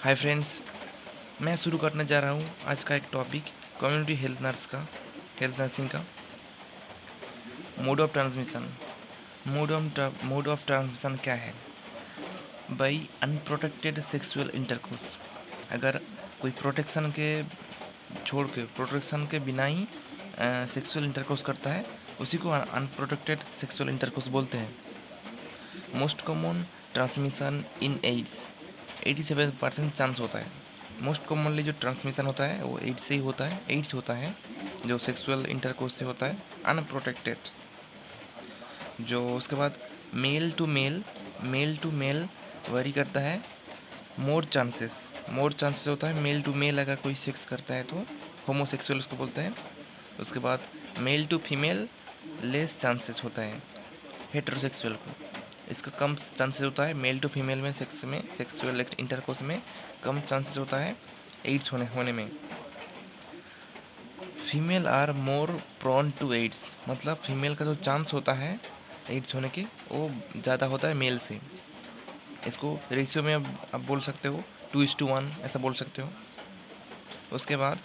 Hi friends, मैं शुरू करने जा रहा हूँ आज का एक टॉपिक कम्युनिटी हेल्थ नर्सिंग का mode of transmission. Mode of transmission क्या है? By unprotected sexual intercourse. अगर कोई प्रोटेक्शन के बिना ही सेक्सुअल इंटरकोर्स करता है, उसी को अनप्रोटेक्टेड सेक्सुअल इंटरकोर्स बोलते हैं। मोस्ट कॉमन ट्रांसमिशन इन एड्स, 87% चांस होता है। मोस्ट कॉमनली जो ट्रांसमिशन होता है वो एड्स होता है जो सेक्सुअल इंटरकोर्स से होता है अनप्रोटेक्टेड। जो उसके बाद मेल टू मेल वरी करता है। मोर चांसेस होता है मेल टू मेल, अगर कोई सेक्स करता है तो होमोसेक्सुअल उसको बोलते हैं। उसके बाद male to female less chances होता है हेट्रोसेक्सुअल को। इसका कम चांसेस होता है मेल टू फीमेल में सेक्सुअल इंटरकोर्स में कम चांसेस होता है एड्स होने में। Female are more prone to AIDS, मतलब फीमेल का जो चांस होता है एड्स होने के वो ज़्यादा होता है मेल से। इसको रेशियो में आप बोल सकते हो 2:1 ऐसा बोल सकते हो। उसके बाद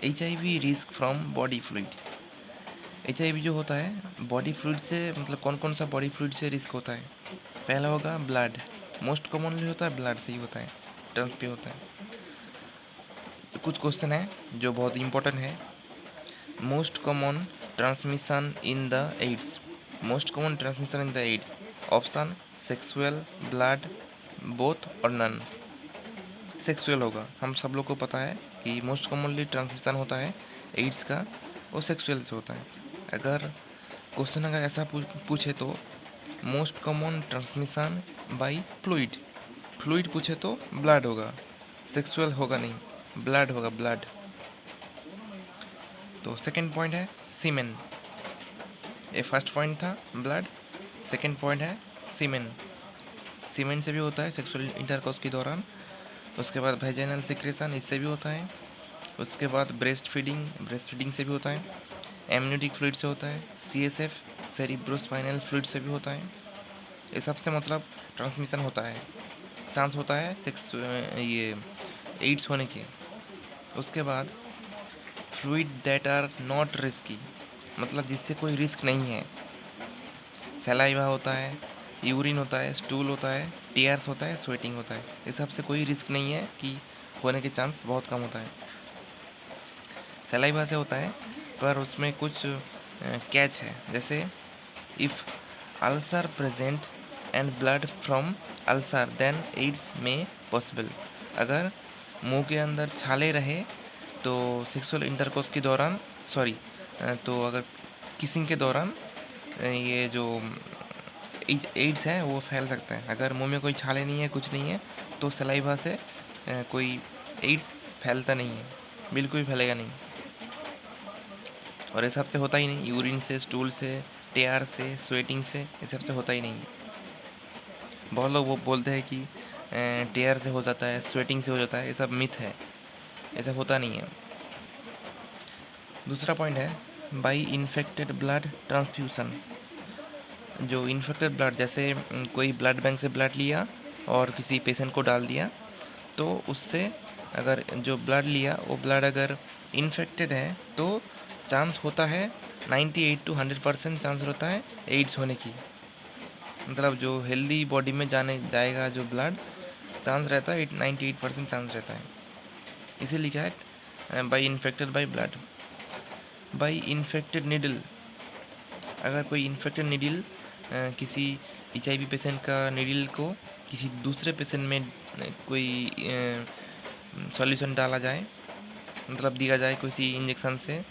HIV risk from body fluid. HIV जो होता है बॉडी फ्लूइड से, मतलब कौन कौन सा बॉडी फ्लूइड से रिस्क होता है? पहला होगा ब्लड, मोस्ट कॉमनली होता है ब्लड से ही होता है, ट्रांसफर होता है। तो कुछ क्वेश्चन है जो बहुत इंपॉर्टेंट है। Most common transmission in the AIDS, most common transmission in the AIDS. Option sexual, blood, both और नन। सेक्सुअल होगा, हम सब लोग को पता है कि मोस्ट कॉमनली ट्रांसमिशन होता है एड्स का, वो सेक्सुअल से होता है। अगर क्वेश्चन अगर ऐसा पूछे तो most common transmission by fluid, fluid पूछे तो ब्लड होगा, सेक्सुअल होगा नहीं, ब्लड होगा, ब्लड। तो सेकंड पॉइंट है सीमेन। ये फर्स्ट पॉइंट था ब्लड, सेकंड पॉइंट है सीमेन। सीमेन से भी होता है सेक्सुअल इंटरकोर्स के दौरान। उसके बाद वेजाइनल सिक्रेशन, इससे भी होता है। उसके बाद ब्रेस्ट फीडिंग से भी होता है। एमनियोटिक फ्लूइड से होता है। CSF सेरिब्रोस्पाइनल फ्लूइड से भी होता है। ये सबसे मतलब ट्रांसमिशन होता है, चांस होता है ये एड्स होने के। उसके बाद fluid that are not risky, मतलब जिससे कोई रिस्क नहीं है। सलाइवा होता है, यूरिन होता है, स्टूल होता है, टीयर्स होता है, स्वेटिंग होता है। इस सबसे कोई रिस्क नहीं है कि होने के चांस बहुत कम होता है। सलाइवा से होता है पर उसमें कुछ कैच है, जैसे if ulcer present and blood from ulcer then AIDS में पॉसिबल। अगर मुंह के अंदर छाले रहे तो सेक्सुअल इंटरकोर्स के दौरान तो अगर किसिंग के दौरान ये जो एड्स है वो फैल सकता है। अगर मुंह में कोई छाले नहीं है, कुछ नहीं है, तो सलाइवा से कोई एड्स फैलता नहीं है, बिल्कुल भी फैलेगा नहीं। और ये सबसे होता ही नहीं, यूरिन से, स्टूल से, टेयर से, स्वेटिंग से, ये सबसे होता ही नहीं। बहुत लोग वो बोलते हैं कि टेयर से हो जाता है, स्वेटिंग से हो जाता है, ये सब मिथ है, ऐसा होता नहीं है। दूसरा पॉइंट है बाई इन्फेक्टेड ब्लड ट्रांसफ्यूज़न। जो इन्फेक्टेड ब्लड, जैसे कोई ब्लड बैंक से ब्लड लिया और किसी पेशेंट को डाल दिया, तो उससे अगर जो ब्लड लिया वो ब्लड अगर इन्फेक्टेड है तो चांस होता है 98 to 100% चांस होता है एड्स होने की। मतलब जो हेल्दी बॉडी में जाएगा जो ब्लड, चांस रहता है 98% चांस रहता है। इसे लिखा है by infected by blood. By infected needle, अगर कोई इन्फेक्टेड निडल किसी HIV पेशेंट का निडल को किसी दूसरे पेशेंट में कोई सॉल्यूशन डाला जाए, मतलब दिया जाए, किसी इंजेक्शन से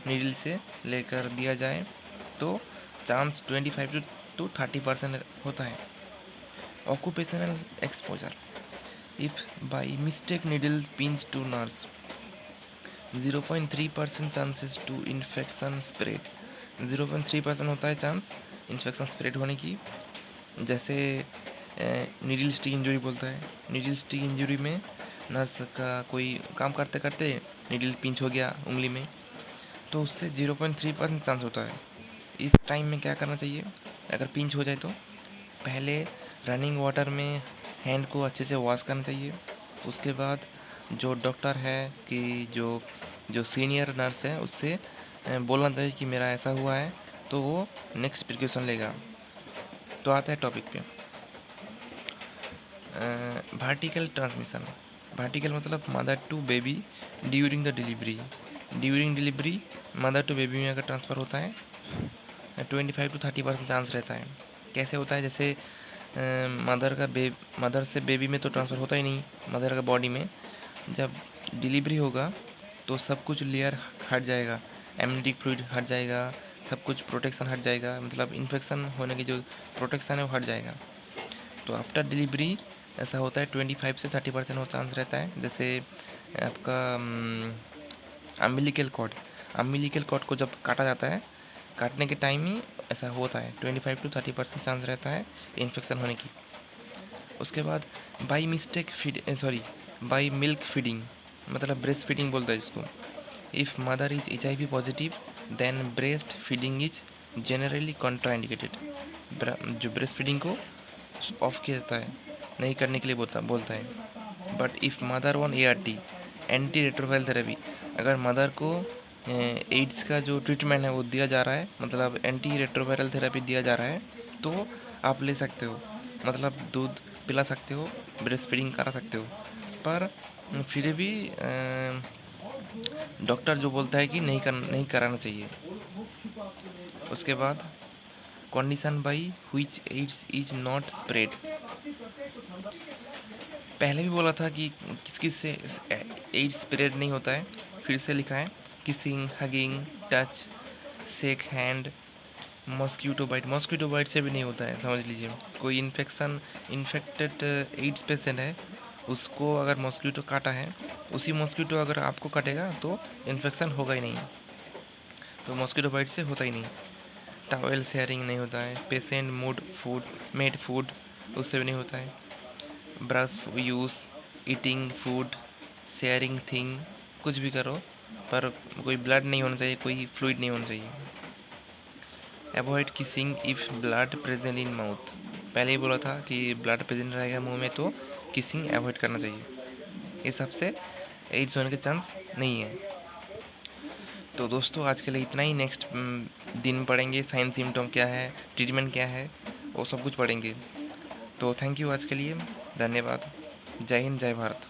नीडल से लेकर दिया जाए, तो चांस 25 to 30% होता है। Occupational exposure, if by mistake needle pinch to nurse, 0.3% chances to infection spread. 0.3% होता है चांस इन्फेक्शन स्प्रेड होने की। जैसे नीडल स्टिक इंजरी बोलता है, नीडल स्टिक इंजरी में नर्स का कोई काम करते करते नीडल पिंच हो गया उंगली में, तो उससे 0.3% चांस होता है। इस टाइम में क्या करना चाहिए? अगर पिंच हो जाए तो पहले रनिंग वाटर में हैंड को अच्छे से वॉश करना चाहिए। उसके बाद जो डॉक्टर है कि जो जो सीनियर नर्स है उससे बोलना चाहिए कि मेरा ऐसा हुआ है, तो वो नेक्स्ट प्रिकॉशन लेगा। तो आता है टॉपिक पे, वर्टिकल ट्रांसमिशन। वर्टिकल मतलब mother to baby during the delivery. During delivery mother to baby में अगर ट्रांसफ़र होता है 25 to 30% चांस रहता है। कैसे होता है, जैसे मदर से बेबी में तो ट्रांसफ़र होता ही नहीं, मदर का बॉडी में जब डिलीवरी होगा तो सब कुछ लेयर हट जाएगा, एमनियोटिक फ्लूइड हट जाएगा, सब कुछ प्रोटेक्शन हट जाएगा, मतलब इन्फेक्शन होने की जो प्रोटेक्शन है वो हट जाएगा। तो आफ्टर डिलीवरी ऐसा होता है 25 से 30% वो चांस रहता है। जैसे आपका अम्बिलिकल कॉर्ड को जब काटा जाता है, काटने के टाइम ही ऐसा होता है, 25 to 30% चांस रहता है इन्फेक्शन होने की। उसके बाद बाई मिल्क फीडिंग, मतलब ब्रेस्ट फीडिंग बोलता है इसको। If mother is HIV positive then breast feeding is generally contraindicated. जो ब्रेस्ट फीडिंग को ऑफ किया जाता है, नहीं करने के लिए बोलता है। But if mother on ART anti retroviral therapy, अगर मदर को एड्स का जो ट्रीटमेंट है वो दिया जा रहा है, मतलब एंटी रेट्रोवायरल थेरेपी दिया जा रहा है, तो आप ले सकते हो, मतलब दूध पिला सकते हो, ब्रेस्ट फीडिंग करा सकते हो। पर फिर भी डॉक्टर जो बोलता है कि नहीं कराना चाहिए। उसके बाद condition by which AIDS is not spread. पहले भी बोला था कि किस किस से एड्स स्प्रेड नहीं होता है, फिर से लिखा है kissing, hugging, touch, shake hand, mosquito bite से भी नहीं होता है, समझ लीजिए। कोई इन्फेक्टेड एड्स पेशेंट है, उसको अगर मॉस्क्यूटो काटा है, उसी मॉस्क्यूटो अगर आपको काटेगा तो इन्फेक्शन होगा ही नहीं, तो मॉस्क्यूटो बाइट से होता ही नहीं। टॉवेल शेयरिंग नहीं होता है, पेशेंट मेड फूड उससे भी नहीं होता है। Brush use, eating food, sharing thing, कुछ भी करो पर कोई ब्लड नहीं होना चाहिए, कोई फ्लूइड नहीं होना चाहिए। Avoid kissing if blood present in mouth. पहले ही बोला था कि ब्लड प्रेजेंट रहेगा मुंह में तो किसिंग अवॉइड करना चाहिए। इस सबसे एड्स होने के चांस नहीं है। तो दोस्तों आज के लिए इतना ही। नेक्स्ट दिन पढ़ेंगे साइन सिम्टम क्या है, ट्रीटमेंट क्या है, वो सब कुछ पढ़ेंगे। तो थैंक यू आज के लिए, धन्यवाद। जय हिंद, जय भारत।